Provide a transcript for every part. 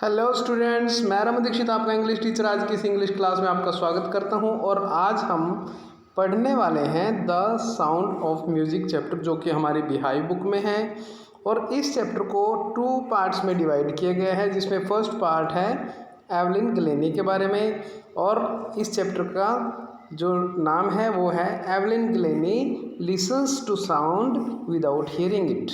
Hello students, मैं रमन दीक्षित आपका English teacher आज की इस इंग्लिश क्लास में आपका स्वागत करता हूं। और आज हम पढ़ने वाले हैं the sound of music chapter, जो कि हमारी बिहाई बुक में है। और इस चैप्टर को 2 पार्ट्स में डिवाइड किया गया है, जिसमें फर्स्ट पार्ट है एवलिन ग्लेनी के बारे में, और इस चैप्टर का जो नाम है वो है Evelyn Glennie listens to sound without hearing it.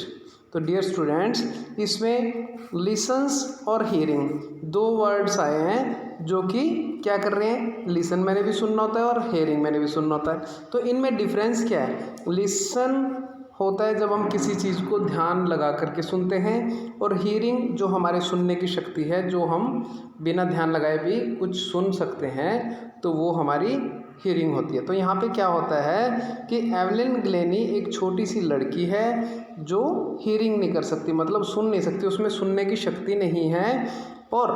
तो डियर स्टूडेंट्स, इसमें लिसन्स और हियरिंग दो वर्ड्स आए हैं जो कि क्या कर रहे हैं, लिसन मैंने भी सुनना होता है और हियरिंग मैंने भी सुनना होता है। तो इनमें डिफरेंस क्या है? लिसन होता है जब हम किसी चीज़ को ध्यान लगा करके सुनते हैं, और हियरिंग जो हमारे सुनने की शक्ति है, जो हम बिना ध्यान लगाए भी कुछ सुन सकते हैं, तो वो हमारी हियरिंग होती है। तो यहाँ पे क्या होता है कि एवलिन ग्लेनी एक छोटी सी लड़की है जो हियरिंग नहीं कर सकती, मतलब सुन नहीं सकती, उसमें सुनने की शक्ति नहीं है, और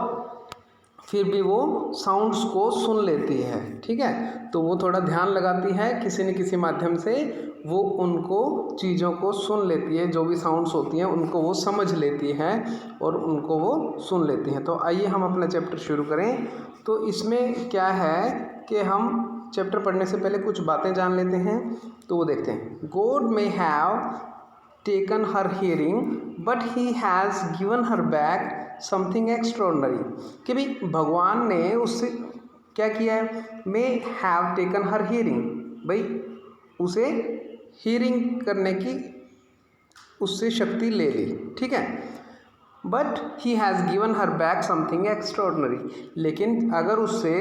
फिर भी वो साउंड्स को सुन लेती है। ठीक है, तो वो थोड़ा ध्यान लगाती है, किसी न किसी माध्यम से वो उनको चीज़ों को सुन लेती है, जो भी साउंड्स होती हैं उनको वो समझ लेती है और उनको वो सुन लेती हैं। तो आइए हम अपना चैप्टर शुरू करें। तो इसमें क्या है कि हम चैप्टर पढ़ने से पहले कुछ बातें जान लेते हैं। तो वो देखते हैं। God may have taken her hearing but he has given her back something extraordinary. कि भाई भगवान ने उससे क्या किया है, may have taken her hearing, भाई उसे हियरिंग करने की उससे शक्ति ले ली। ठीक है, but he has given her back something extraordinary. लेकिन अगर उससे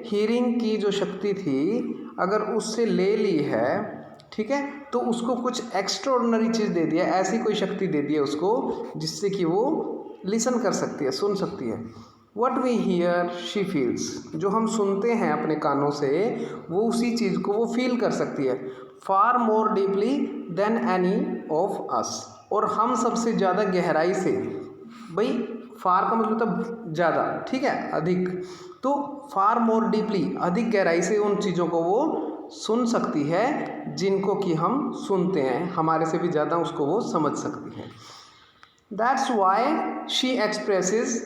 हियरिंग की जो शक्ति थी अगर उससे ले ली है, ठीक है, तो उसको कुछ एक्स्ट्रॉर्डनरी चीज़ दे दिया, ऐसी कोई शक्ति दे दी है उसको जिससे कि वो लिसन कर सकती है, सुन सकती है। What we hear she feels, जो हम सुनते हैं अपने कानों से वो उसी चीज़ को वो फील कर सकती है। Far more deeply than any of us, और हम सबसे ज़्यादा गहराई से, भाई फार का मतलब तो ज़्यादा, ठीक है, अधिक, तो फार मोर डीपली अधिक गहराई से उन चीज़ों को वो सुन सकती है जिनको कि हम सुनते हैं, हमारे से भी ज़्यादा उसको वो समझ सकती है। That's why she expresses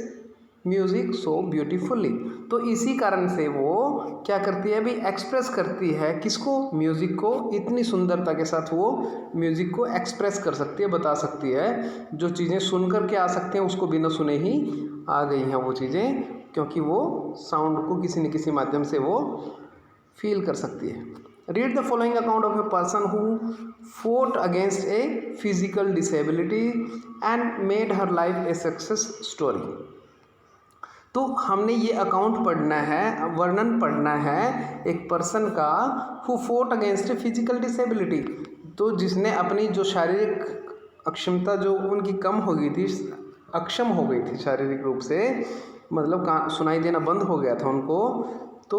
music so beautifully. तो इसी कारण से वो क्या करती है, भी एक्सप्रेस करती है किसको, म्यूज़िक को, इतनी सुंदरता के साथ वो म्यूज़िक को एक्सप्रेस कर सकती है, बता सकती है। जो चीज़ें सुन कर के आ सकते हैं उसको बिना सुने ही आ गई हैं वो चीज़ें, क्योंकि वो साउंड को किसी न किसी माध्यम से वो फील कर सकती है। Read the following account of a person who fought against a physical disability and made her life a success story। तो हमने ये अकाउंट पढ़ना है, वर्णन पढ़ना है एक पर्सन का who fought against a physical disability, तो जिसने अपनी जो शारीरिक अक्षमता जो उनकी कम हो गई थी, अक्षम हो गई थी शारीरिक रूप से, मतलब सुनाई देना बंद हो गया था उनको, तो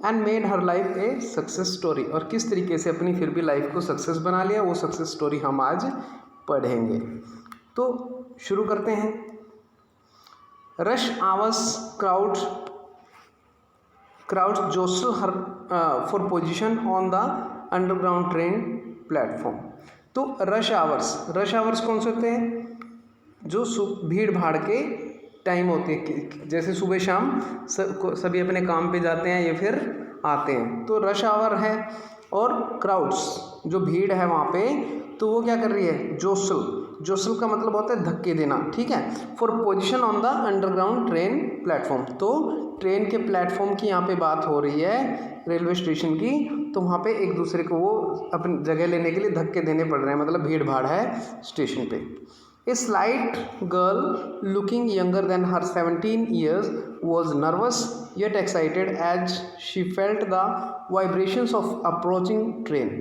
and made her life a success story, और किस तरीके से अपनी फिर भी लाइफ को सक्सेस बना लिया, वो सक्सेस स्टोरी हम आज पढ़ेंगे। तो शुरू करते हैं। Rush hours crowd jostle her for position on the underground train platform. तो रश आवर्स कौन से होते हैं, जो भीड़ भाड़ के टाइम होते हैं, जैसे सुबह शाम सभी अपने काम पे जाते हैं या फिर आते हैं, तो रश आवर है। और क्राउड्स जो भीड़ है वहाँ पे, तो वो क्या कर रही है, जोसल का मतलब होता है धक्के देना, ठीक है, for position on the underground train platform. तो ट्रेन के प्लेटफॉर्म की यहाँ पे बात हो रही है, रेलवे स्टेशन की, तो वहाँ पे एक दूसरे को वो अपनी जगह लेने के लिए धक्के देने पड़ रहे हैं, मतलब भीड़ भाड़ है स्टेशन पे। A slight girl looking younger than her 17 years was nervous yet excited as she felt the vibrations of approaching train।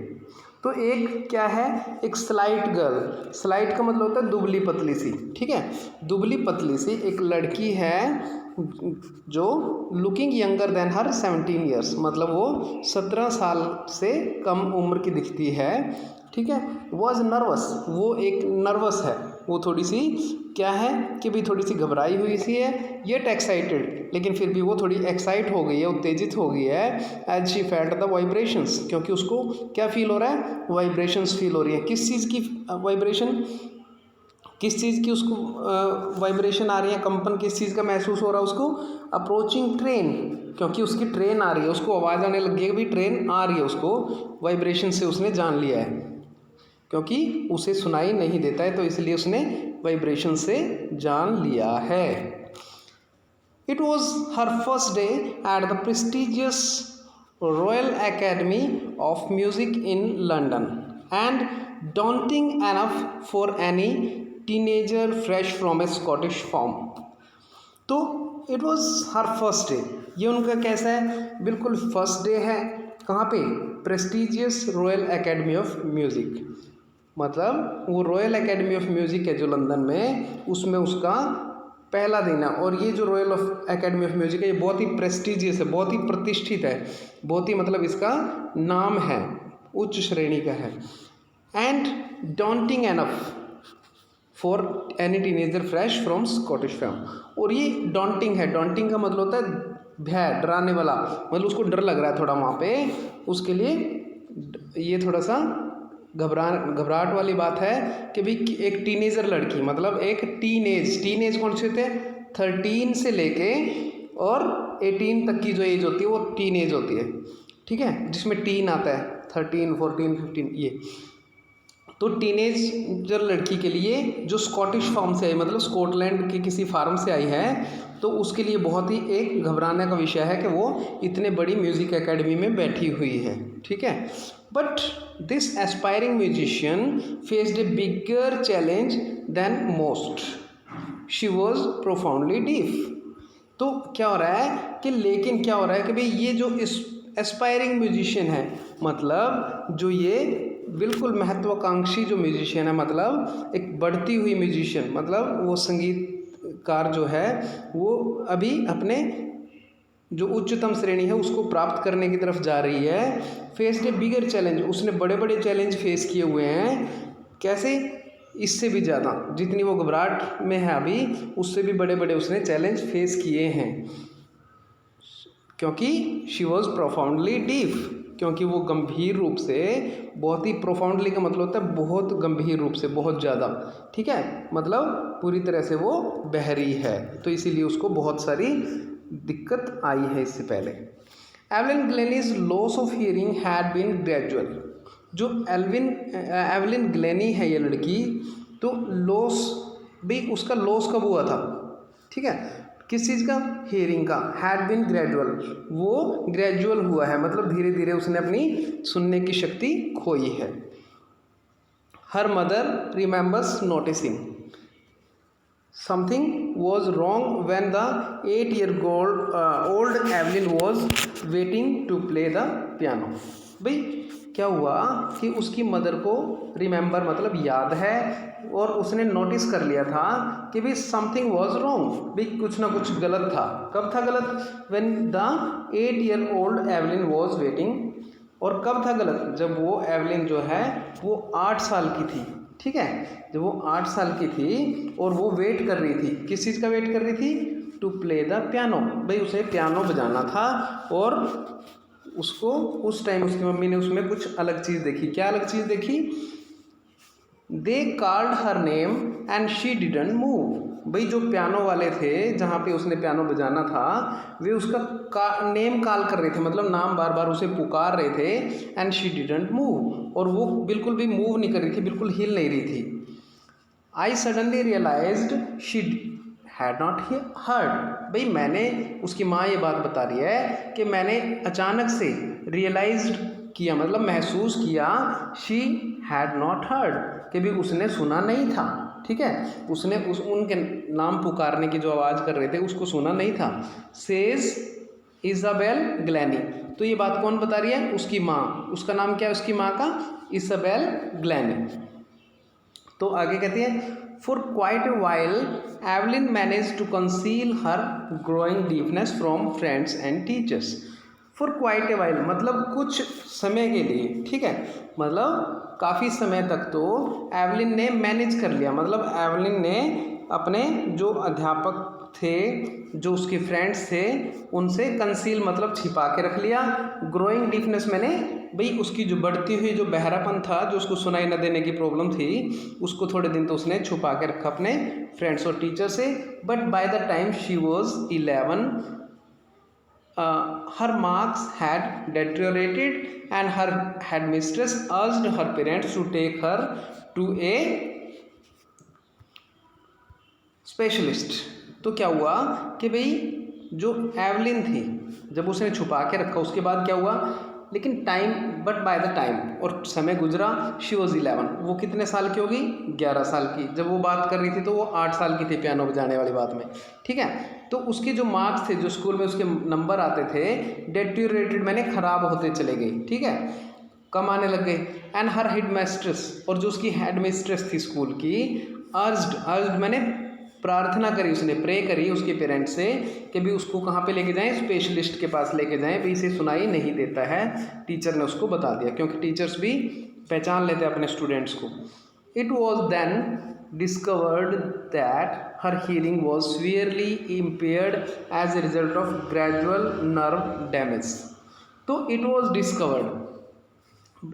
तो एक क्या है, एक स्लाइट गर्ल, स्लाइट का मतलब होता है दुबली पतली सी, ठीक है, दुबली पतली सी एक लड़की है जो लुकिंग यंगर देन हर 17 ईयर्स, मतलब वो 17 साल से कम उम्र की दिखती है, ठीक है। वॉज नर्वस, वो एक नर्वस है, वो थोड़ी सी क्या है कि भाई थोड़ी सी घबराई हुई सी है, येट एक्साइटेड, लेकिन फिर भी वो थोड़ी एक्साइट हो गई है, उत्तेजित हो गई है, as she felt the vibrations, क्योंकि उसको क्या फील हो रहा है, वाइब्रेशंस फील हो रही है। किस चीज़ की वाइब्रेशन, किस चीज़ की उसको वाइब्रेशन आ रही है, कंपन किस चीज़ का महसूस हो रहा है उसको? अप्रोचिंग ट्रेन, क्योंकि उसकी ट्रेन आ रही है, उसको आवाज़ आने लगी है कि भाई ट्रेन आ रही है, उसको वाइब्रेशन से उसने जान लिया है, क्योंकि उसे सुनाई नहीं देता है तो इसलिए उसने वाइब्रेशन से जान लिया है। It was her first day at the prestigious royal academy of music in London and daunting enough for any teenager fresh from a Scottish farm। तो it was her first day, ये उनका कैसा है, बिल्कुल फर्स्ट डे है। कहाँ पे? Prestigious royal academy of music, मतलब वो रॉयल एकेडमी ऑफ म्यूज़िक है जो लंदन में, उसमें उसका पहला दिन है। और ये जो रॉयल एकेडमी ऑफ म्यूज़िक है ये बहुत ही प्रेस्टिजियस है, बहुत ही प्रतिष्ठित है, बहुत ही मतलब इसका नाम है, उच्च श्रेणी का है। And daunting enough for any teenager fresh from Scottish fam. और ये daunting है, daunting का मतलब होता है भय, डराने वाला, मतलब उसको डर लग रहा है थोड़ा वहाँ पे, उसके लिए ये थोड़ा सा घबराहट वाली बात है कि भाई एक टीनेजर लड़की, मतलब एक टीनेज कौन से होते हैं? 13 से लेके और 18 तक की जो एज होती है वो टीनेज होती है, ठीक है, जिसमें टीन आता है, 13, 14, 15 ये। तो टीनेजर लड़की के लिए जो स्कॉटिश फार्म से आई, मतलब स्कॉटलैंड के किसी फार्म से आई है, तो उसके लिए बहुत ही एक घबराने का विषय है कि वो इतने बड़ी म्यूज़िक एकेडमी में बैठी हुई है, ठीक है। But this aspiring musician faced a bigger challenge than most, she was profoundly deaf. तो क्या हो रहा है कि, लेकिन क्या हो रहा है कि भाई ये जो इस एस्पायरिंग म्यूजिशियन है, मतलब जो ये बिल्कुल महत्वाकांक्षी जो म्यूजिशियन है, मतलब एक बढ़ती हुई म्यूजिशियन, मतलब वो संगीतकार जो है वो अभी अपने जो उच्चतम श्रेणी है उसको प्राप्त करने की तरफ जा रही है। फेस्ड ए बिगर चैलेंज, उसने बड़े बड़े चैलेंज फेस किए हुए हैं। कैसे? इससे भी ज़्यादा, जितनी वो घबराहट में है अभी, उससे भी बड़े बड़े उसने चैलेंज फेस किए हैं, क्योंकि शी वॉज प्रोफाउंडली डीफ, क्योंकि वो गंभीर रूप से, बहुत ही प्रोफाउंडली का मतलब होता है बहुत गंभीर रूप से, बहुत ज़्यादा, ठीक है, मतलब पूरी तरह से वो बहरी है, तो इसीलिए उसको बहुत सारी दिक्कत आई है इससे पहले। Evelyn Glennie's loss of hearing had been gradual. जो एवलिन ग्लेनी है ये लड़की, तो लॉस भी उसका लॉस कब हुआ था, ठीक है, किस चीज़ का? हियरिंग का। हैड बीन ग्रेजुअल, वो ग्रेजुअल हुआ है, मतलब धीरे धीरे उसने अपनी सुनने की शक्ति खोई है। Her mother remembers noticing something was wrong when the 8-year-old Evelyn was waiting to play the piano. भाई क्या हुआ कि उसकी मदर को रिमेंबर मतलब याद है, और उसने नोटिस कर लिया था कि भाई समथिंग वॉज रॉन्ग, भाई कुछ ना कुछ गलत था। कब था गलत? When the 8-year-old Evelyn was waiting. और कब था गलत? जब वो एवलिन जो है वो 8 साल की थी, ठीक है, जब वो 8 साल की थी और वो वेट कर रही थी, किस चीज़ का वेट कर रही थी? टू प्ले द पियानो, भाई उसे पियानो बजाना था। और उसको उस टाइम उसकी मम्मी ने उसमें कुछ अलग चीज़ देखी। क्या अलग चीज़ देखी? They called her name and she didn't move. भाई जो पियानो वाले थे, जहाँ पे उसने पियानो बजाना था, वे उसका नेम कॉल कर रहे थे, मतलब नाम बार बार उसे पुकार रहे थे। एंड शी डिडंट मूव, और वो बिल्कुल भी मूव नहीं कर रही थी, बिल्कुल हिल नहीं रही थी। I suddenly realised she had not heard. भाई मैंने, उसकी माँ ये बात बता रही है कि मैंने अचानक से रियलाइज्ड किया, मतलब महसूस किया, शी हैड नॉट हर्ड, कि भी उसने सुना नहीं था, ठीक है, उसने उनके नाम पुकारने की जो आवाज़ कर रहे थे उसको सुना नहीं था। Says Isabel Glennie. तो ये बात कौन बता रही है? उसकी माँ। उसका नाम क्या है उसकी माँ का? Isabel Glennie. तो आगे कहती है, for quite a while Evelyn manage to conceal her growing deafness from friends and teachers. For quite a while मतलब कुछ समय के लिए, ठीक है, मतलब काफ़ी समय तक तो एवलिन ने मैनेज कर लिया, मतलब एवलिन ने अपने जो अध्यापक थे, जो उसके फ्रेंड्स थे, उनसे कंसील मतलब छिपा के रख लिया। ग्रोइंग डीपनेस मैंने भाई उसकी जो बढ़ती हुई जो बहरापन था, जो उसको सुनाई न देने की प्रॉब्लम थी, उसको थोड़े दिन तो उसने छुपा के रखा अपने फ्रेंड्स और टीचर से। But by the time she was 11, her marks had deteriorated and her headmistress urged her parents to take her to a specialist. तो क्या हुआ कि भाई जो एवलिन थी, जब उसने छुपा के रखा उसके बाद क्या हुआ, लेकिन time, but by the time, और समय गुजरा, शी वॉज 11, वो कितने साल की होगी, 11 साल की। जब वो बात कर रही थी तो वो 8 साल की थी पियानो बजाने वाली बात में, ठीक है। तो उसके जो मार्क्स थे, जो स्कूल में उसके नंबर आते थे, डेट्यूरेटेड मैंने ख़राब होते चले गए, ठीक है, कम आने लग गए। एंड हर हेड मिस्ट्रेस, और जो उसकी हेड मिस्ट्रेस थी स्कूल की, अर्ज्ड मैंने प्रार्थना करी, उसने प्रे करी उसके पेरेंट्स से कि भी उसको कहाँ पे लेके जाएं, स्पेशलिस्ट के पास लेके जाएं, भी इसे सुनाई नहीं देता है। टीचर ने उसको बता दिया, क्योंकि टीचर्स भी पहचान लेते हैं अपने स्टूडेंट्स को। It was then discovered that her hearing was severely impaired as a result of gradual nerve damage. तो इट वॉज डिस्कवर्ड,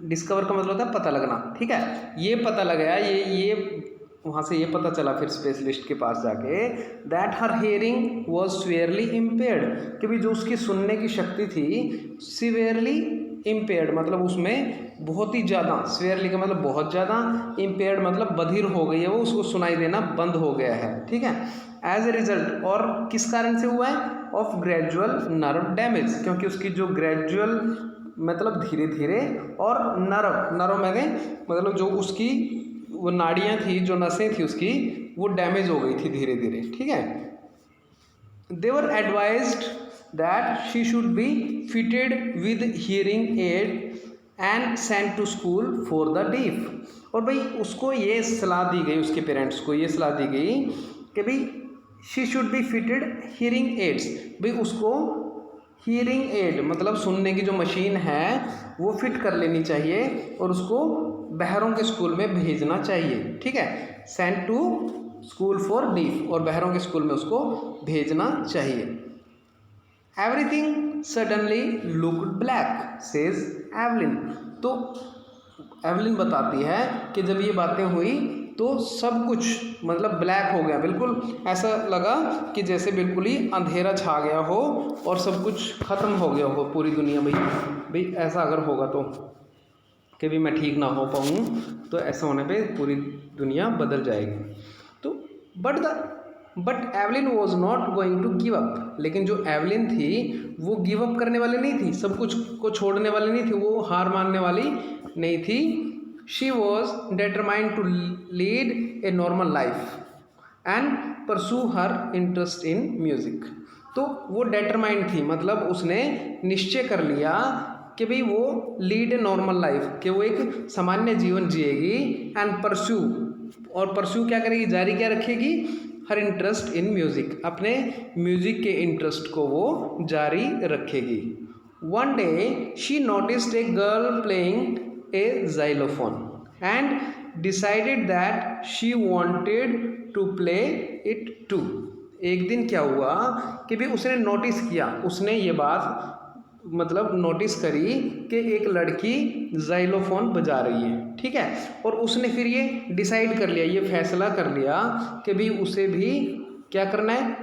डिस्कवर का मतलब होता है पता लगना, ठीक है। ये पता लगा, ये वहाँ से ये पता चला फिर स्पेशलिस्ट के पास जाके, that her hearing was severely impaired, कि भी जो उसकी सुनने की शक्ति थी, सीवियरली इम्पेयर्ड मतलब उसमें बहुत ही ज़्यादा, सीवियरली का मतलब बहुत ज़्यादा, इम्पेयर्ड मतलब बधिर हो गई है, वो उसको सुनाई देना बंद हो गया है, ठीक है। एज ए रिजल्ट, और किस कारण से हुआ है, ऑफ ग्रेजुअल नर्व डैमेज, क्योंकि उसकी जो ग्रेजुअल मतलब धीरे धीरे, और नर्व मैंने मतलब जो उसकी वो नाड़ियाँ थी, जो नसें थी उसकी, वो डैमेज हो गई थी धीरे धीरे, ठीक है। They were advised that she should be fitted with hearing aid and sent to school for the deaf. और भाई उसको ये सलाह दी गई, उसके पेरेंट्स को ये सलाह दी गई कि भाई she should be fitted hearing aids, भाई उसको हियरिंग एड मतलब सुनने की जो मशीन है वो फिट कर लेनी चाहिए, और उसको बहरों के स्कूल में भेजना चाहिए, ठीक है। Sent to school for deaf, और बहरों के स्कूल में उसको भेजना चाहिए। Everything suddenly looked black says Evelyn. तो एवलिन बताती है कि जब ये बातें हुई तो सब कुछ मतलब ब्लैक हो गया, बिल्कुल ऐसा लगा कि जैसे बिल्कुल ही अंधेरा छा गया हो और सब कुछ ख़त्म हो गया हो पूरी दुनिया में। भाई ऐसा अगर होगा तो कि भी मैं ठीक ना हो पाऊँ, तो ऐसा होने पे पूरी दुनिया बदल जाएगी। तो but Evelyn was not going to give up, लेकिन जो एवलिन थी वो गिव अप करने वाली नहीं थी, सब कुछ को छोड़ने वाली नहीं थी, वो हार मानने वाली नहीं थी। She was determined to lead a normal life and pursue her interest in music। तो वो determined थी, मतलब उसने निश्चय कर लिया कि भाई वो लीड ए नॉर्मल लाइफ, कि वो एक सामान्य जीवन जिएगी, एंड परस्यू, और परस्यू क्या करेगी, जारी क्या रखेगी, हर इंटरेस्ट इन म्यूज़िक, अपने म्यूज़िक के इंटरेस्ट को वो जारी रखेगी। One day she noticed a girl playing a xylophone and decided that she wanted to play it too। एक दिन क्या हुआ कि भी उसने नोटिस किया, उसने ये बात मतलब नोटिस करी कि एक लड़की जाइलोफोन बजा रही है, ठीक है, और उसने फिर ये डिसाइड कर लिया, ये फैसला कर लिया कि भी उसे भी क्या करना है,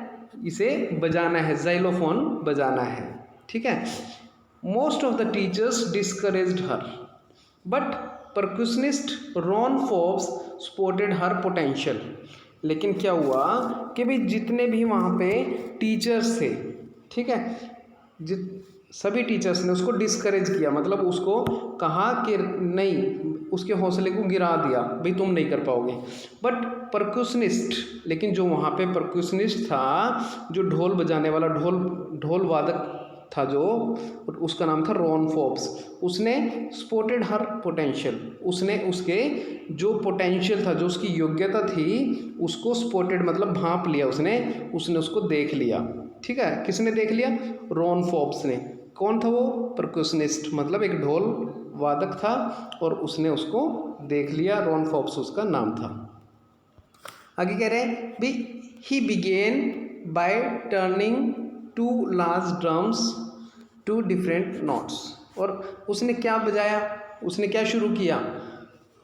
इसे बजाना है, जाइलोफोन बजाना है, ठीक है। Most of the teachers discouraged her, but percussionist Ron Forbes spotted her potential. लेकिन क्या हुआ कि भाई जितने भी वहाँ पे टीचर्स थे, ठीक है, सभी टीचर्स ने उसको डिस्करेज किया, मतलब उसको कहा कि नहीं, उसके हौसले को गिरा दिया, भाई तुम नहीं कर पाओगे। बट परक्यूशनिस्ट, लेकिन जो वहाँ पे परक्यूशनिस्ट था, जो ढोल बजाने वाला ढोल वादक था, जो उसका नाम था रॉन फोर्ब्स, उसने स्पॉटेड हर पोटेंशियल, उसने उसके जो पोटेंशियल था, जो उसकी योग्यता थी, उसको स्पॉटेड मतलब भांप लिया, उसने उसको देख लिया, ठीक है। किसने देख लिया, रॉन फोर्ब्स ने। कौन था वो, परक्यूशनिस्ट, मतलब एक ढोल वादक था, और उसने उसको देख लिया, रॉन फोर्ब्स उसका नाम था। आगे कह रहे हैं भी he began by turning two large drums to different notes. और उसने क्या बजाया, उसने क्या शुरू किया,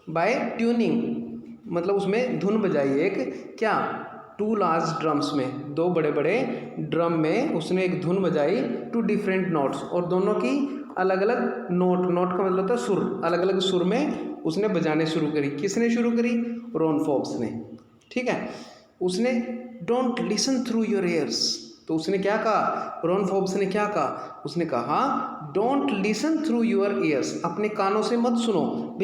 बाय ट्यूनिंग, मतलब उसमें धुन बजाई एक क्या, 2 लार्ज ड्रम्स में, 2 बड़े बड़े ड्रम में उसने एक धुन बजाई टू डिफरेंट नोट्स, और दोनों की अलग अलग नोट, नोट का मतलब होता है सुर, अलग अलग सुर में उसने बजाने शुरू करी। किसने शुरू करी, रॉन फॉब्स ने, ठीक है। उसने don't listen through your ears, तो उसने क्या कहा, रॉन फॉब्स ने क्या कहा, उसने कहा don't listen through your ears, अपने कानों से मत सुनो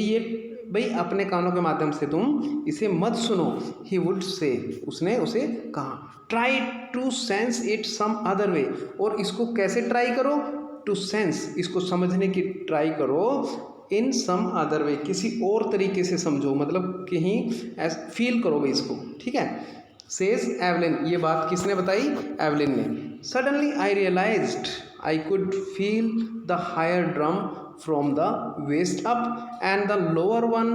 भाई अपने कानों के माध्यम से तुम इसे मत सुनो। ही वुड से, उसने उसे कहा try to sense it some other way, और इसको कैसे ट्राई करो, टू सेंस, इसको समझने की ट्राई करो, इन सम अदर वे, किसी और तरीके से समझो, मतलब कहीं फील करो भाई इसको, ठीक है। सेज एवलिन, ये बात किसने बताई, एवलिन ने। Suddenly I realised I could feel the higher drum from the waist up and the lower one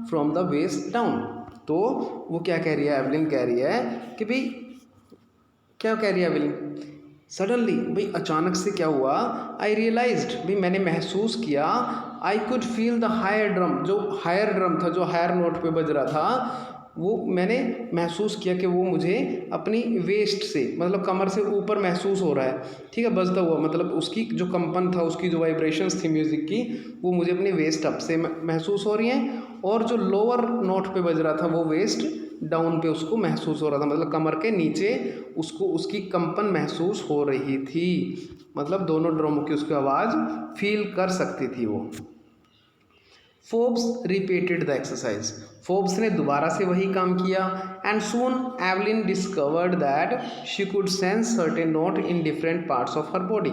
from the waist down. तो वो क्या कह रही है, एवलिन कह रही है कि भाई, क्या कह रही है एवलिन, सडनली भाई अचानक से क्या हुआ, आई रियलाइज्ड भाई मैंने महसूस किया, I could feel the higher drum, जो हायर ड्रम था, जो हायर नोट पे बज रहा था, वो मैंने महसूस किया कि वो मुझे अपनी वेस्ट से, मतलब कमर से ऊपर महसूस हो रहा है, ठीक है, बजता हुआ, मतलब उसकी जो कंपन था, उसकी जो वाइब्रेशंस थी म्यूज़िक की, वो मुझे अपनी वेस्ट अप से महसूस हो रही हैं, और जो लोअर नोट पे बज रहा था वो वेस्ट डाउन पे उसको महसूस हो रहा था, मतलब कमर के नीचे उसको उसकी कंपन महसूस हो रही थी, मतलब दोनों ड्रमों की उसकी आवाज़ फील कर सकती थी वो। Forbes repeated the exercise, Forbes ने दोबारा से वही काम किया, and soon Evelyn discovered that she could sense certain note in different parts of her body.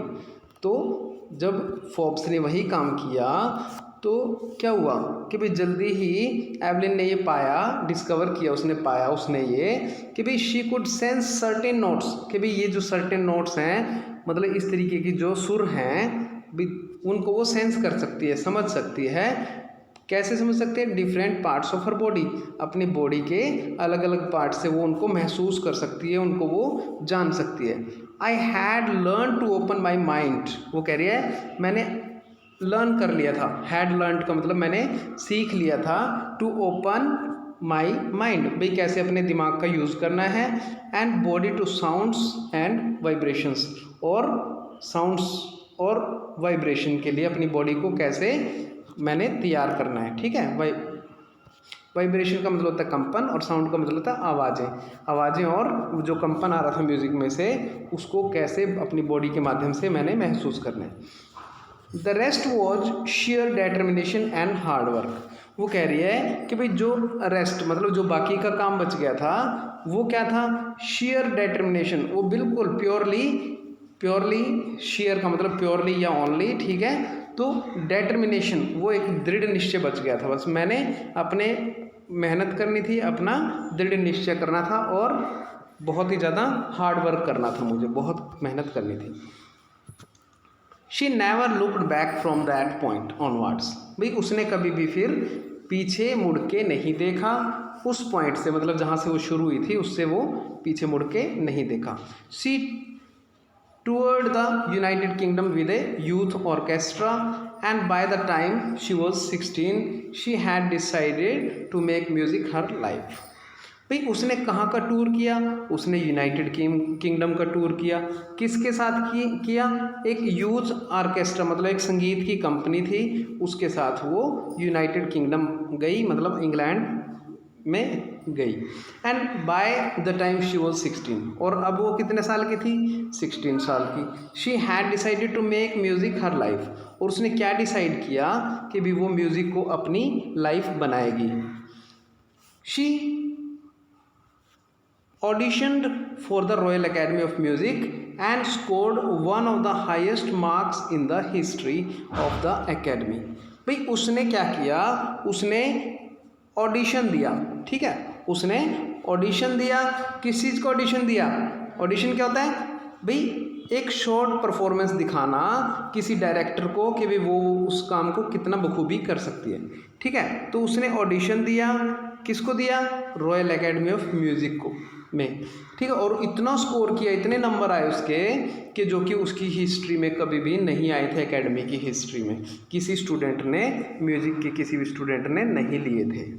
तो जब फोर्ब्स ने वही काम किया तो क्या हुआ कि भाई जल्दी ही एवलिन ने ये पाया, डिस्कवर किया, उसने पाया, उसने ये कि भाई she could sense certain notes, कि भाई ये जो सर्टेन नोट्स हैं, मतलब इस तरीके की जो सुर हैं, भाई उनको वो सेंस कर सकती है, समझ सकती है। कैसे समझ सकते हैं, different parts of her body, अपनी बॉडी के अलग अलग पार्ट से वो उनको महसूस कर सकती है, उनको वो जान सकती है। I had learn to open my mind, वो कह रही है मैंने लर्न कर लिया था, हैड लर्न का मतलब मैंने सीख लिया था, टू ओपन माई माइंड, भाई कैसे अपने दिमाग का यूज़ करना है, and body to sounds and vibrations, और साउंड्स और वाइब्रेशन के लिए अपनी बॉडी को कैसे मैंने तैयार करना है, ठीक है। वाइब्रेशन का मतलब होता है कंपन, और साउंड का मतलब होता है आवाज़ें, और जो कंपन आ रहा था म्यूज़िक में से उसको कैसे अपनी बॉडी के माध्यम से मैंने महसूस करना है। The rest was share determination and hard work, वो कह रही है कि भाई जो रेस्ट मतलब जो बाकी का काम बच गया था वो क्या था, शेयर डिटर्मिनेशन, वो बिल्कुल प्योरली शेयर का मतलब प्योरली या ओनली, ठीक है। तो डिटर्मिनेशन वो एक दृढ़ निश्चय बच गया था, बस मैंने अपने मेहनत करनी थी, अपना दृढ़ निश्चय करना था, और बहुत ही ज़्यादा हार्ड वर्क करना था, मुझे बहुत मेहनत करनी थी। She never looked back from that point onwards, भाई उसने कभी भी फिर पीछे मुड़ के नहीं देखा, उस पॉइंट से मतलब जहाँ से वो शुरू हुई थी उससे वो पीछे मुड़ के नहीं देखा। She toured the United Kingdom with a youth orchestra, and by the time she was 16 she had decided to make music her life। भाई उसने कहाँ का टूर किया, उसने यूनाइटेड किंगडम का टूर किया, किसके साथ किया, एक यूथ ऑर्केस्ट्रा मतलब एक संगीत की कंपनी थी, उसके साथ वो यूनाइटेड किंगडम गई, मतलब इंग्लैंड में गई। And by the time she was 16, और अब वो कितने साल की थी, 16 साल की। She had decided to make music her life, और उसने क्या डिसाइड किया कि भी वो म्यूज़िक को अपनी लाइफ बनाएगी। She auditioned for the Royal Academy of Music and scored one of the highest marks in the history of the academy। भाई उसने क्या किया, उसने ऑडिशन दिया, ठीक है, उसने ऑडिशन दिया, किस चीज़ का ऑडिशन दिया, ऑडिशन क्या होता है भाई, एक शॉर्ट परफॉर्मेंस दिखाना किसी डायरेक्टर को कि भाई वो उस काम को कितना बखूबी कर सकती है, ठीक है। तो उसने ऑडिशन दिया, किसको दिया, रॉयल एकेडमी ऑफ म्यूज़िक को, में, ठीक है। और इतना स्कोर किया, इतने नंबर आए उसके कि जो कि उसकी हिस्ट्री में कभी भी नहीं आए थे। एकेडमी की हिस्ट्री में किसी स्टूडेंट ने, म्यूजिक के किसी भी स्टूडेंट ने नहीं लिए थे।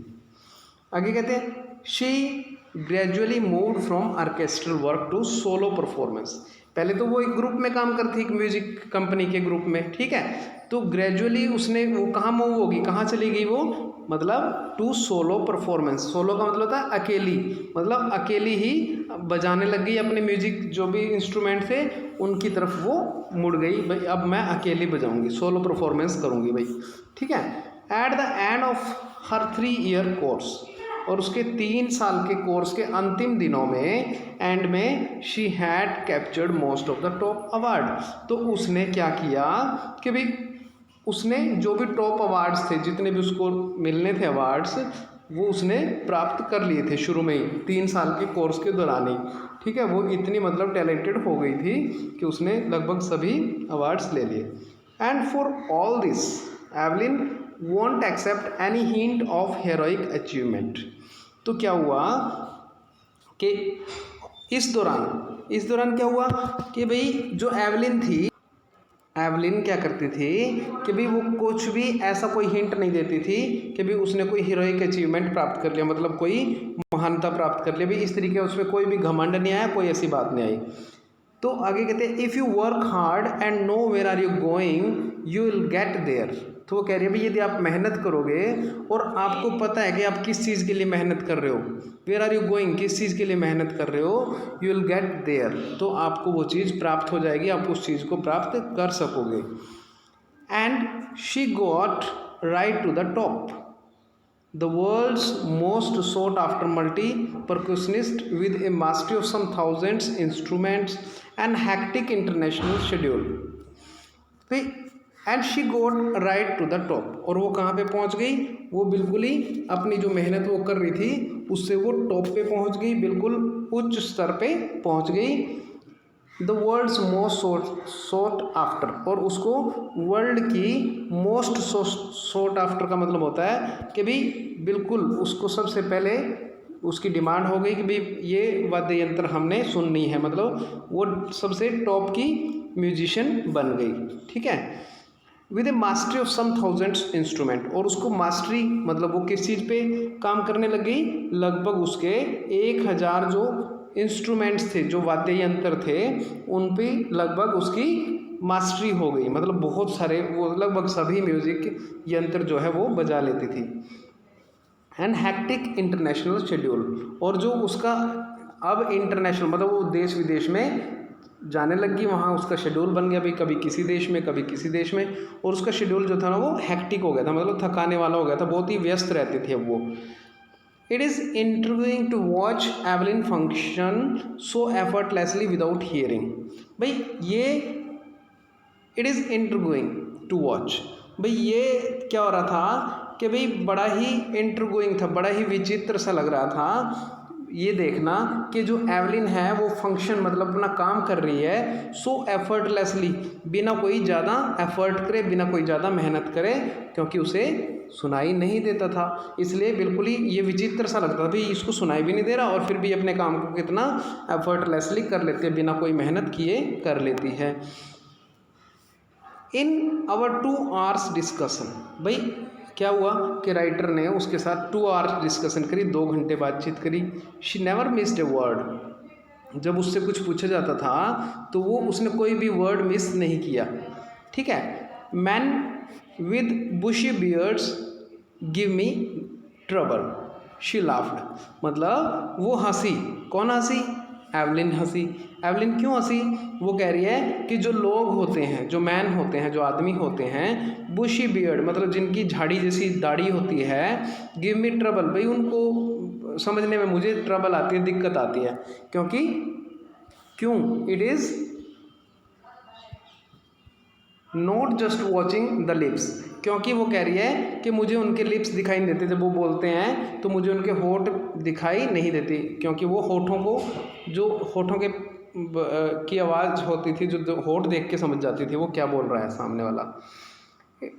आगे कहते हैं she gradually moved from orchestral work to solo performance. पहले तो वो एक ग्रुप में काम करती, एक म्यूजिक कंपनी के ग्रुप में, ठीक है। तो ग्रेजुअली उसने वो कहाँ मूव होगी, कहाँ चली गई वो, मतलब टू सोलो परफॉर्मेंस। सोलो का मतलब था अकेली, मतलब अकेली ही बजाने लग गई अपने म्यूजिक जो भी इंस्ट्रूमेंट थे उनकी तरफ वो मुड़ गई। भाई अब मैं अकेली बजाऊंगी, सोलो परफॉर्मेंस करूंगी भाई, ठीक है। At the end of her 3 year course, और उसके 3 साल के कोर्स के अंतिम दिनों में, एंड में, she had captured most of the top award. तो उसने क्या किया कि भाई उसने जो भी टॉप अवार्ड्स थे, जितने भी उसको मिलने थे अवार्ड्स, वो उसने प्राप्त कर लिए थे शुरू में ही, 3 साल के कोर्स के दौरान ही, ठीक है। वो इतनी मतलब टैलेंटेड हो गई थी कि उसने लगभग सभी अवार्ड्स ले लिए। And for all this Evelyn won't accept any hint of heroic achievement. तो क्या हुआ कि इस दौरान क्या हुआ कि भाई जो एवलिन थी, एवलिन क्या करती थी कि भाई वो कुछ भी ऐसा कोई हिंट नहीं देती थी कि भाई उसने कोई हीरोइक अचीवमेंट प्राप्त कर लिया, मतलब कोई महानता प्राप्त कर लिया, भाई इस तरीके उसमें कोई भी घमंड नहीं आया, कोई ऐसी बात नहीं आई। तो आगे कहते हैं if you work hard and know where are you going you will get there. तो वो कह रही है भाई यदि आप मेहनत करोगे और आपको पता है कि आप किस चीज़ के लिए मेहनत कर रहे हो, वेयर आर यू गोइंग, किस चीज़ के लिए मेहनत कर रहे हो, यू विल गेट देयर, तो आपको वो चीज़ प्राप्त हो जाएगी, आप उस चीज़ को प्राप्त कर सकोगे। And she got right to the top, the world's most sought after multi percussionist with a mastery of some thousands instruments and hectic international schedule। And she got right to the top, और वो कहाँ पे पहुँच गई, वो बिल्कुल ही अपनी जो मेहनत वो कर रही थी उससे वो टॉप पे पहुँच गई, बिल्कुल उच्च स्तर पे पहुँच गई। The world's most sought after, और उसको वर्ल्ड की मोस्ट सोट आफ्टर का मतलब होता है कि भाई बिल्कुल उसको सबसे पहले उसकी डिमांड हो गई कि भाई ये वाद्य यंत्र हमने सुननी है, मतलब वो सबसे टॉप की म्यूजिशियन बन गई, ठीक है। With a mastery of some thousands instrument, और उसको मास्टरी मतलब वो किस चीज़ पे काम करने लग गई, लगभग उसके 1000 जो इंस्ट्रूमेंट्स थे, जो वाद्य यंत्र थे, उन पे लगभग उसकी मास्टरी हो गई, मतलब बहुत सारे, वो लगभग सभी म्यूजिक यंत्र जो है वो बजा लेती थी। एंड हैक्टिक इंटरनेशनल शेड्यूल, और जो उसका अब इंटरनेशनल मतलब वो देश विदेश में जाने लग गई, वहाँ उसका शेड्यूल बन गया भाई, कभी किसी देश में कभी किसी देश में, और उसका शेड्यूल जो था ना वो हैक्टिक हो गया था, मतलब थकाने वाला हो गया था, बहुत ही व्यस्त रहती थी अब वो। It is interviewing to watch Evelyn function so effortlessly without hearing. भाई ये it is interviewing to watch, भाई ये क्या हो रहा था कि भाई बड़ा ही इंटरव्यूइंग था, बड़ा ही विचित्र सा लग रहा था ये देखना कि जो एवलिन है वो फंक्शन मतलब अपना काम कर रही है सो एफर्टलेसली, बिना कोई ज़्यादा एफर्ट करे, बिना कोई ज़्यादा मेहनत करे, क्योंकि उसे सुनाई नहीं देता था, इसलिए बिल्कुल ही ये विचित्र सा लगता था भाई इसको सुनाई भी नहीं दे रहा और फिर भी अपने काम को कितना एफर्टलेसली कर लेती है, बिना कोई मेहनत किए कर लेती है। इन आवर 2 hours डिस्कशन, भाई क्या हुआ कि राइटर ने उसके साथ 2 hours डिस्कशन करी, 2 घंटे बातचीत करी। She never missed a word, जब उससे कुछ पूछा जाता था तो वो उसने कोई भी वर्ड मिस नहीं किया, ठीक है। Man with bushy beards give me trouble, she laughed, मतलब वो हंसी, कौन हंसी, एवलिन हंसी। एवलिन क्यों हंसी, वो कह रही है कि जो लोग होते हैं, जो मैन होते हैं, जो आदमी होते हैं, बुशी बियर्ड मतलब जिनकी झाड़ी जैसी दाढ़ी होती है, गिव मी ट्रबल, भाई उनको समझने में मुझे ट्रबल आती है, दिक्कत आती है, क्योंकि क्यों, it is not just watching the lips, क्योंकि वो कह रही है कि मुझे उनके लिप्स दिखाई नहीं देते, जब वो बोलते हैं तो मुझे उनके होठ दिखाई नहीं देती, क्योंकि वो होठों को, जो होठों के की आवाज़ होती थी, जो होठ देख के समझ जाती थी वो क्या बोल रहा है सामने वाला।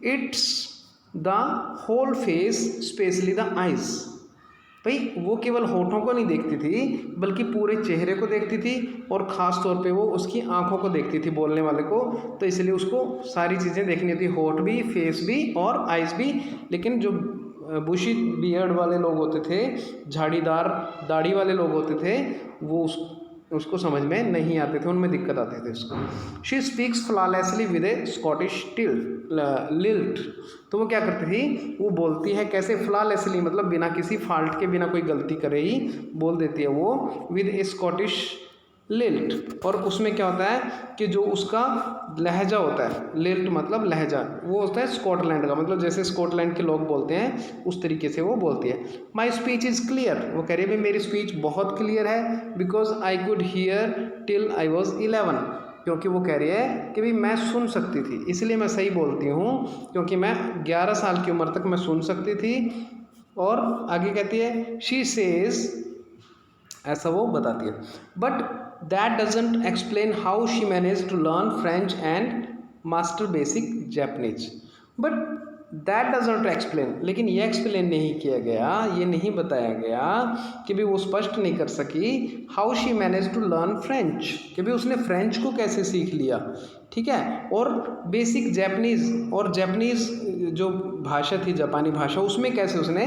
It's the whole face specially the eyes, भाई वो केवल होठों को नहीं देखती थी बल्कि पूरे चेहरे को देखती थी और ख़ास तौर पे वो उसकी आंखों को देखती थी बोलने वाले को, तो इसलिए उसको सारी चीज़ें देखनी थी, होठ भी, फेस भी और आइज़ भी। लेकिन जो बुशी बियर्ड वाले लोग होते थे, झाड़ीदार दाढ़ी वाले लोग होते थे, वो उसको समझ में नहीं आते थे, उनमें दिक्कत आती थी उसको। She speaks flawlessly with A Scottish lilt. तो वो क्या करती थी, वो बोलती है कैसे, फ्लॉलेसली मतलब बिना किसी फॉल्ट के, बिना कोई गलती करे ही बोल देती है वो, विद ए स्कॉटिश लिल्ट। और उसमें क्या होता है कि जो उसका लहजा होता है, लिल्ट मतलब लहजा, वो होता है स्कॉटलैंड का, मतलब जैसे स्कॉटलैंड के लोग बोलते हैं उस तरीके से वो बोलती है। माई स्पीच इज़ क्लियर, वो कह रही है भाई मेरी स्पीच बहुत क्लियर है, because I could hear till I was 11, क्योंकि वो कह रही है कि भाई मैं सुन सकती थी, इसलिए मैं सही बोलती हूँ, क्योंकि मैं 11 साल की उम्र तक मैं सुन सकती थी। और आगे कहती है शी सेज, ऐसा वो बताती है, but that doesn't explain how she manage to learn French and master basic Japanese. But that doesn't explain, लेकिन ये एक्सप्लेन नहीं किया गया, ये नहीं बताया गया कि भाई वो स्पष्ट नहीं कर सकी how she manage to learn French, कि भाई उसने फ्रेंच को कैसे सीख लिया, ठीक है, और बेसिक जैपनीज, और जैपनीज जो भाषा थी, जापानी भाषा, उसमें कैसे उसने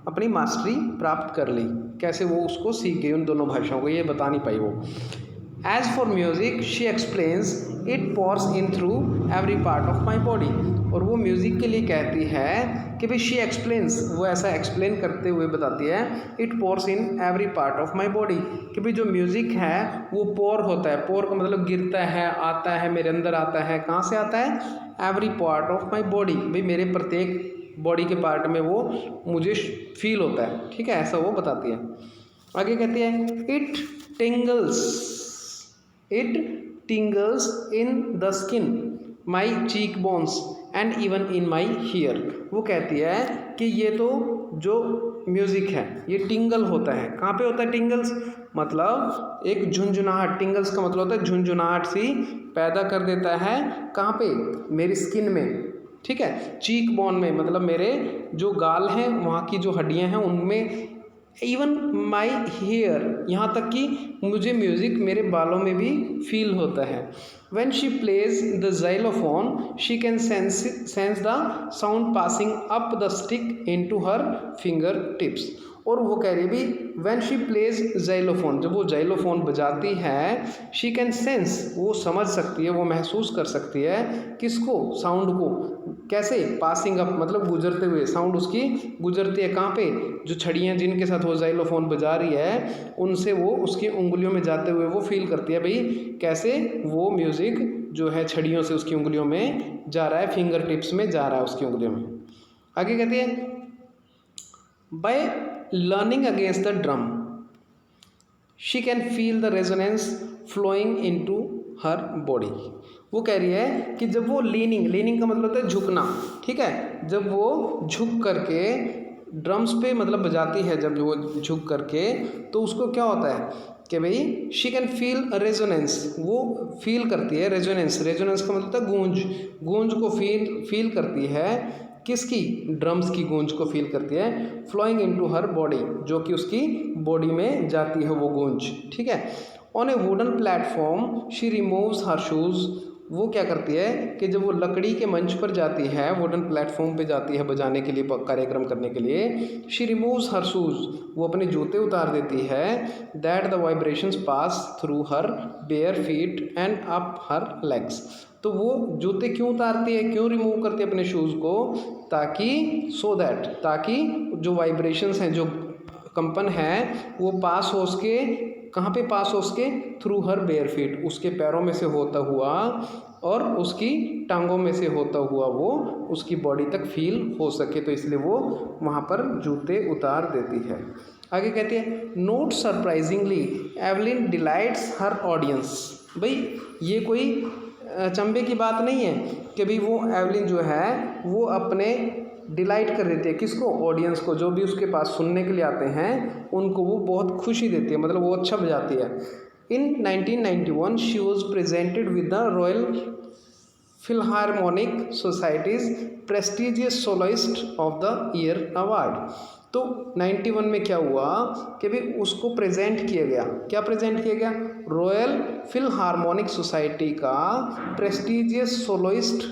अपनी मास्टरी प्राप्त कर ली, कैसे वो उसको सीख गई उन दोनों भाषाओं को, ये बता नहीं पाई वो। As for music she explains it pours in through every part of my body. और वो म्यूज़िक के लिए कहती है कि भाई शी एक्सप्लेन्स, वो ऐसा एक्सप्लेन करते हुए बताती है, it pours in every part of my body, कि भाई जो म्यूज़िक है वो पोर होता है, पोर का मतलब गिरता है, आता है, मेरे अंदर आता है, कहाँ से आता है, every part of my body, भाई मेरे प्रत्येक बॉडी के पार्ट में वो मुझे फील होता है, ठीक है, ऐसा वो बताती है। आगे कहती है it टिंगल्स in the skin my cheek bones and even in my hear. वो कहती है कि ये तो जो म्यूज़िक है ये टिंगल होता है, कहाँ पे होता है टिंगल्स, मतलब एक झुंझुनाहट, टिंगल्स का मतलब होता है झुंझुनाहट सी पैदा कर देता है, कहाँ पे, मेरी स्किन में, ठीक है, चीक बोन में, मतलब मेरे जो गाल हैं वहाँ की जो हड्डियाँ हैं उनमें, इवन माई हेयर, यहाँ तक कि मुझे म्यूज़िक मेरे बालों में भी फील होता है। When she plays the xylophone, she can sense the sound passing up the stick into her fingertips. और वो कह रही है भी when she plays xylophone, जब वो xylophone बजाती है, she can sense, वो समझ सकती है, वो महसूस कर सकती है, किसको, साउंड को, कैसे, पासिंग अप मतलब गुजरते हुए, साउंड उसकी गुजरती है, कहाँ पे, जो छड़ियाँ जिनके साथ वो xylophone बजा रही है उनसे वो उसकी उंगलियों में जाते हुए वो फील करती है भाई कैसे वो म्यूज़िक जो है छड़ियों से उसकी उंगलियों में जा रहा है, फिंगर टिप्स में जा रहा है उसकी उंगलियों में। आगे कहती है by learning against the drum she can feel the resonance flowing into her body. वो कह रही है कि जब वो लीनिंग का मतलब होता है झुकना, ठीक है, जब वो झुक करके ड्रम्स पे मतलब बजाती है, जब वो झुक करके, तो उसको क्या होता है कि भाई शी कैन फील रेजोनेंस, वो फील करती है, रेजोनेंस का मतलब होता है गूंज को फील करती है, किसकी, ड्रम्स की गूंज को फील करती है, फ्लोइंग इनटू हर बॉडी, जो कि उसकी बॉडी में जाती है वो गूंज, ठीक है। On A wooden platform she removes her shoes, वो क्या करती है कि जब वो लकड़ी के मंच पर जाती है, वुडन प्लेटफॉर्म पे जाती है बजाने के लिए, कार्यक्रम करने के लिए, शी रिमूव्स हर शूज़, वो अपने जूते उतार देती है, that the vibrations pass through her bare feet and up her legs. तो वो जूते क्यों उतारती है, क्यों रिमूव करती है अपने शूज़ को, ताकि जो वाइब्रेशंस हैं, जो कंपन है, वो पास हो उसके, कहाँ पे पास हो उसके, थ्रू हर बेयर फीट, उसके पैरों में से होता हुआ और उसकी टांगों में से होता हुआ वो उसकी बॉडी तक फील हो सके, तो इसलिए वो वहाँ पर जूते उतार देती है। आगे कहती है नोट सरप्राइजिंगली एवलिन डिलाइट्स हर ऑडियंस। भाई ये कोई अचंभे की बात नहीं है कि भाई वो एवलिन जो है वो अपने डिलाइट कर देती है, किसको, ऑडियंस को, जो भी उसके पास सुनने के लिए आते हैं उनको वो बहुत खुशी देती है, मतलब वो अच्छा बजाती है। In 1991 she was presented with the Royal Philharmonic Society's prestigious soloist of the year award. तो 91 में क्या हुआ कि भी उसको प्रेजेंट किया गया, क्या प्रेजेंट किया गया, रॉयल फिल्हार्मोनिक सोसाइटी का प्रेस्टिजियस सोलोइस्ट,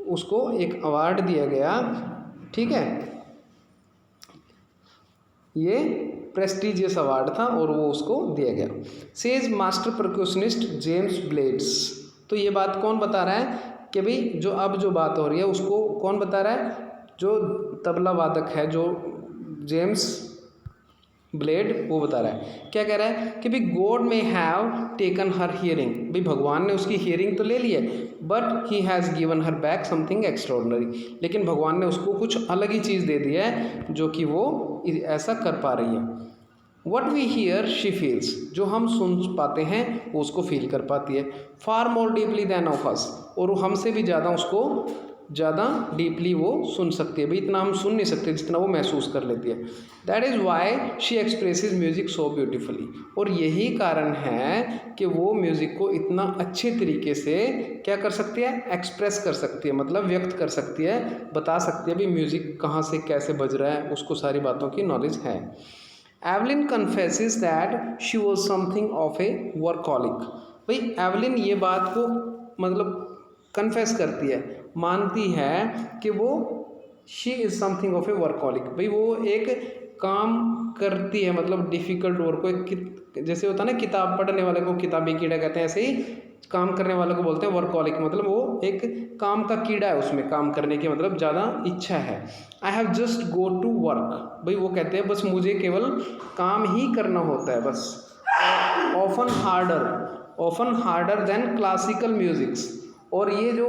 उसको एक अवार्ड दिया गया, ठीक है, ये प्रेस्टिजियस अवार्ड था और वो उसको दिया गया। Says master percussionist James Blades. तो ये बात कौन बता रहा है कि भाई जो बात हो रही है उसको कौन बता रहा है, जो तबला वादक है जो जेम्स ब्लेड, वो बता रहा है। क्या कह रहा है कि भाई गॉड में हैव टेकन हर हियरिंग, भाई भगवान ने उसकी हियरिंग तो ले ली है, but he has given her back something extraordinary, लेकिन भगवान ने उसको कुछ अलग ही चीज़ दे दी है जो कि वो ऐसा कर पा रही है। What we hear she feels, जो हम सुन पाते हैं वो उसको फील कर पाती है। Far more deeply than of us, और वो हमसे भी ज़्यादा उसको ज़्यादा डीपली वो सुन सकती है, भाई इतना हम सुन नहीं सकते जितना वो महसूस कर लेती है। That is why she expresses music so beautifully, और यही कारण है कि वो म्यूज़िक को इतना अच्छे तरीके से क्या कर सकती है, एक्सप्रेस कर सकती है, मतलब व्यक्त कर सकती है, बता सकती है भाई म्यूज़िक कहाँ से कैसे बज रहा है, उसको सारी बातों की नॉलेज है। Evelyn confesses that she was something of A workaholic, भाई एवलिन ये बात को मतलब कन्फेस करती है, मानती है कि वो she is something of A workaholic, भाई वो एक काम करती है, मतलब डिफ़िकल्ट वर्क को, एक जैसे होता है ना किताब पढ़ने वाले को किताबी कीड़ा कहते हैं, ऐसे ही काम करने वाले को बोलते हैं वर्कहॉलिक, मतलब वो एक काम का कीड़ा है, उसमें काम करने की मतलब ज़्यादा इच्छा है। I have just go to work, भाई वो कहते हैं बस मुझे केवल काम ही करना होता है बस। Often harder than classical musics, और ये जो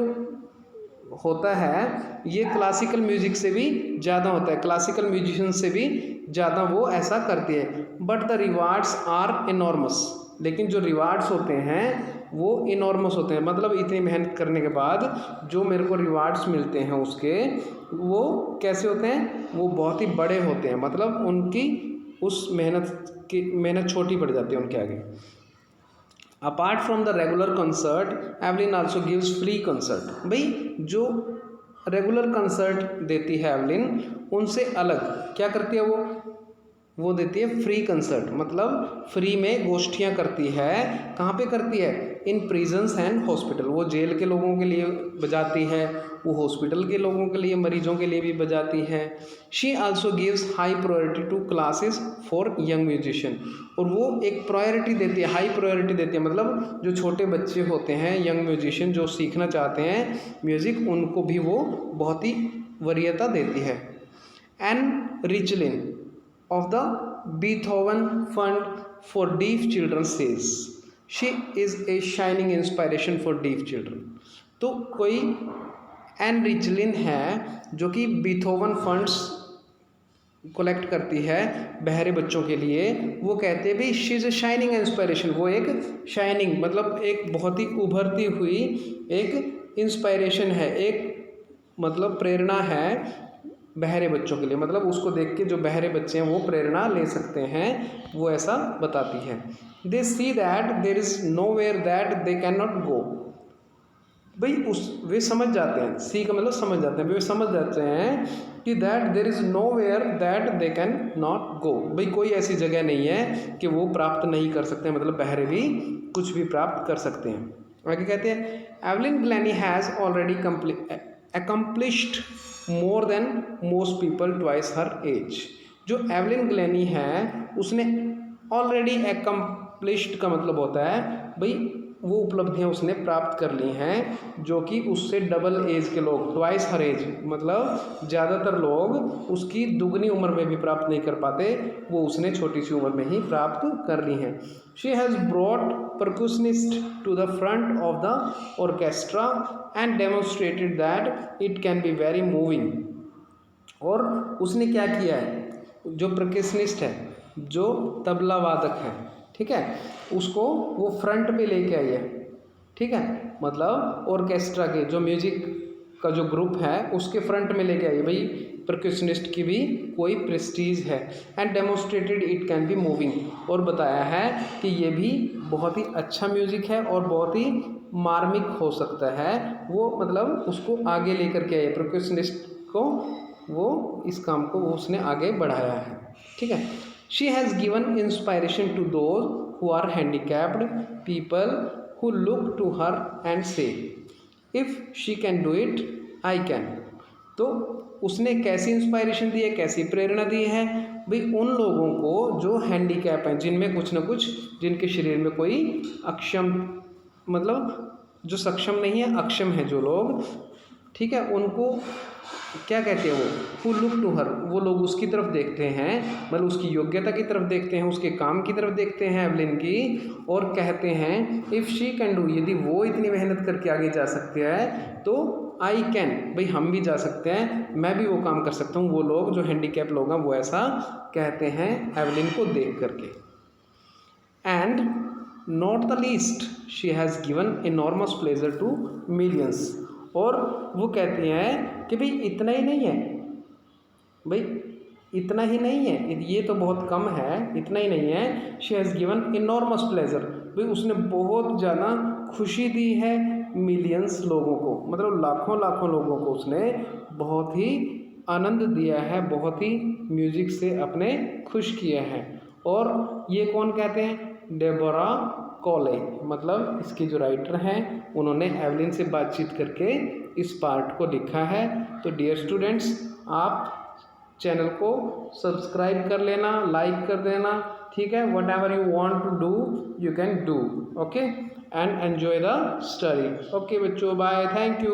होता है ये क्लासिकल म्यूजिक से भी ज़्यादा होता है, क्लासिकल म्यूजिशियन से भी ज़्यादा वो ऐसा करती है। But the rewards are enormous, लेकिन जो रिवार्ड्स होते हैं वो इनॉर्मस होते हैं, मतलब इतनी मेहनत करने के बाद जो मेरे को रिवार्ड्स मिलते हैं उसके, वो कैसे होते हैं, वो बहुत ही बड़े होते हैं, मतलब उनकी उस मेहनत छोटी पड़ जाती है उनके आगे। Apart from the regular concert Evelyn also gives free concert, भाई जो रेगुलर कंसर्ट देती है एवलिन उनसे अलग क्या करती है, वो देती है फ्री कंसर्ट, मतलब फ्री में गोष्ठियाँ करती है। कहाँ पे करती है, इन प्रिजन्स एंड हॉस्पिटल, वो जेल के लोगों के लिए बजाती है, वो हॉस्पिटल के लोगों के लिए, मरीजों के लिए भी बजाती है। She also gives high priority to classes for young musician, और वो एक प्रायोरिटी देती है, हाई प्रायोरिटी देती है, मतलब जो छोटे बच्चे होते हैं यंग म्यूजिशियन जो सीखना चाहते हैं म्यूज़िक, उनको भी वो बहुत ही वरीयता देती है। Enriching of the Beethoven Fund for Deaf Children says she is a shining inspiration for deaf children। तो कोई एन रिचलिन है जो कि बीथोवन फंड्स कलेक्ट करती है बहरे बच्चों के लिए, वो कहते हैं भाई she is a shining inspiration, वो एक शाइनिंग मतलब एक बहुत ही उभरती हुई एक इंस्पायरेशन है, एक मतलब प्रेरणा है बहरे बच्चों के लिए, मतलब उसको देख के जो बहरे बच्चे हैं वो प्रेरणा ले सकते हैं, वो ऐसा बताती है। They see that there is nowhere that they can not go, भाई वे समझ जाते हैं, सी का मतलब समझ जाते हैं, वे समझ जाते हैं कि that there is nowhere that they can not go, भाई कोई ऐसी जगह नहीं है कि वो प्राप्त नहीं कर सकते, मतलब बहरे भी कुछ भी प्राप्त कर सकते हैं। आगे कहते हैं Evelyn Glennie has already accomplished more than most people twice her age। जो एवलिन ग्लैनी है उसने ऑलरेडी accomplished का मतलब होता है भाई वो उपलब्धियां उसने प्राप्त कर ली हैं जो कि उससे डबल एज के लोग, ट्वाइस हर एज मतलब ज़्यादातर लोग उसकी दुगनी उम्र में भी प्राप्त नहीं कर पाते, वो उसने छोटी सी उम्र में ही प्राप्त कर ली हैं। She has brought percussionist to the front of the orchestra and demonstrated that it can be very moving। और उसने क्या किया है, जो percussionist है, जो तबला वादक है, ठीक है, उसको वो फ्रंट पे लेके आई है, ठीक है, मतलब ऑर्केस्ट्रा के जो म्यूजिक का जो ग्रुप है उसके फ्रंट में लेके आई, भाई परक्यूशनिस्ट की भी कोई प्रेस्टीज है। And demonstrated it can be moving, और बताया है कि ये भी बहुत ही अच्छा म्यूज़िक है और बहुत ही मार्मिक हो सकता है, वो मतलब उसको आगे लेकर के आए, परक्यूशनिस्ट को वो इस काम को उसने आगे बढ़ाया है। ठीक है। She has given inspiration to those who are handicapped people who look to her and say if she can do it I can. तो उसने कैसी इंस्पायरेशन दी है, कैसी प्रेरणा दी है भाई, उन लोगों को जो हैंडीकैप हैं, जिनमें कुछ ना कुछ, जिनके शरीर में कोई अक्षम, मतलब जो सक्षम नहीं है, अक्षम है जो लोग, ठीक है, उनको क्या कहते हैं, वो हु लुक टू हर, वो लोग उसकी तरफ देखते हैं, मतलब उसकी योग्यता की तरफ देखते हैं, उसके काम की तरफ देखते हैं एवलिन की, और कहते हैं इफ़ शी कैन डू, यदि वो इतनी मेहनत करके आगे जा सकते हैं तो आई कैन, भाई हम भी जा सकते हैं, मैं भी वो काम कर सकता हूँ। वो लोग जो हैंडीकैप लोग हैं वो ऐसा कहते हैं एवलिन को देख करके। And not the least she has given enormous pleasure to millions, और वो कहती हैं कि भाई इतना ही नहीं है, भाई इतना ही नहीं है, ये तो बहुत कम है, इतना ही नहीं है। She has given enormous pleasure, भाई उसने बहुत ज़्यादा खुशी दी है मिलियंस लोगों को, मतलब लाखों लाखों लोगों को उसने बहुत ही आनंद दिया है, बहुत ही म्यूज़िक से अपने खुश किए हैं। और ये कौन कहते हैं, डेबोरा कॉले, मतलब इसके जो राइटर हैं उन्होंने एवलिन से बातचीत करके इस पार्ट को लिखा है। तो डियर स्टूडेंट्स, आप चैनल को सब्सक्राइब कर लेना, लाइक कर देना, ठीक है। Whatever you want to do you can do, okay, and enjoy the study. Okay बच्चों, बाय, थैंक यू।